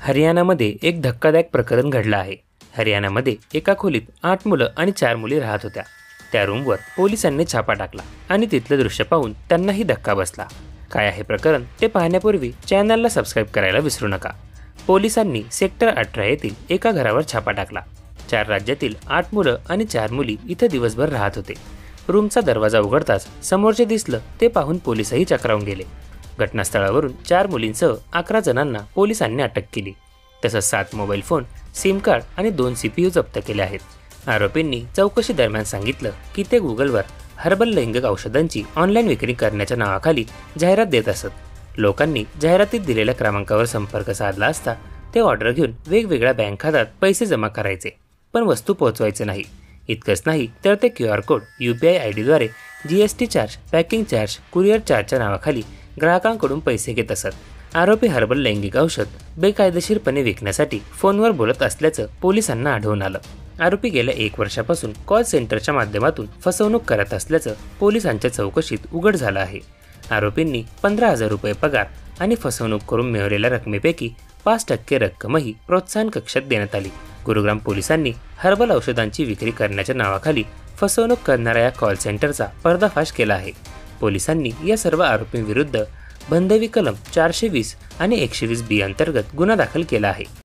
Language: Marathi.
हरियाणामध्ये एक धक्कादायक प्रकरण घडलं आहे। हरियाणामध्ये एका खोलीत 8 मुलं आणि 4 मुली राहत होत्या। त्या रूमवर पोलिसांनी छापा टाकला आणि तिथलं दृश्य पाहून त्यांनाही धक्का बसला। काय आहे प्रकरण ते पाहण्यापूर्वी चॅनलला सबस्क्राइब करायला विसरू नका। पोलिसांनी सेक्टर 18 येथील एका घरावर छापा टाकला। 4 राज्यातील 8 मुलं आणि 4 मुली इथे दिवसभर राहत होते। रूमचा दरवाजा उघडताच समोरचे दिसलं ते पाहून पोलिसही चक्रावून गेले। घटनास्थळावरून 4 मुलींसह 11 जणांना पोलिसांनी अटक केली। तसंच 7 मोबाईल फोन, सिम कार्ड आणि 2 CPU जप्त केले आहेत। आरोपींनी चौकशी दरम्यान सांगितलं की ते गुगलवर हर्बल लैंगिक औषधांची ऑनलाईन विक्री करण्याच्या नावाखाली जाहिरात देत असत। लोकांनी जाहिरातीत दिलेल्या क्रमांकावर संपर्क साधला असता ते ऑर्डर घेऊन वेगवेगळ्या बँक खात्यात पैसे जमा करायचे, पण वस्तू पोहोचवायचे नाही। इतकंच नाही तर ते QR कोड, UPI ID द्वारे GST charge, packing charge, courier चार्जच्या नावाखाली ग्राहकांकडून पैसे घेत असत। आरोपी हर्बल लैंगिक औषध बेकायदेशीरपणे विकण्यासाठी फोनवर बोलत असल्याचं पोलिसांना आढळून आलं। आरोपी गेल्या 1 वर्षापासून कॉल सेंटरच्या माध्यमातून फसवणूक करत असल्याचं पोलिसांच्या चौकशीत उघड झालं आहे। आरोपींनी 15,000 रुपये पगार आणि फसवणूक करून मिळवलेल्या रकमेपैकी 5% रक्कमही प्रोत्साहन कक्षात देण्यात आली। गुरुग्राम पोलिसांनी हर्बल औषधांची विक्री करण्याच्या नावाखाली फसवणूक करणाऱ्या या कॉल सेंटरचा पर्दाफाश केला आहे। पोलिसांनी या सर्व आरोपींविरुद्ध बंदवी कलम 420 आणि 120B अंतर्गत गुन्हा दाखल केला आहे।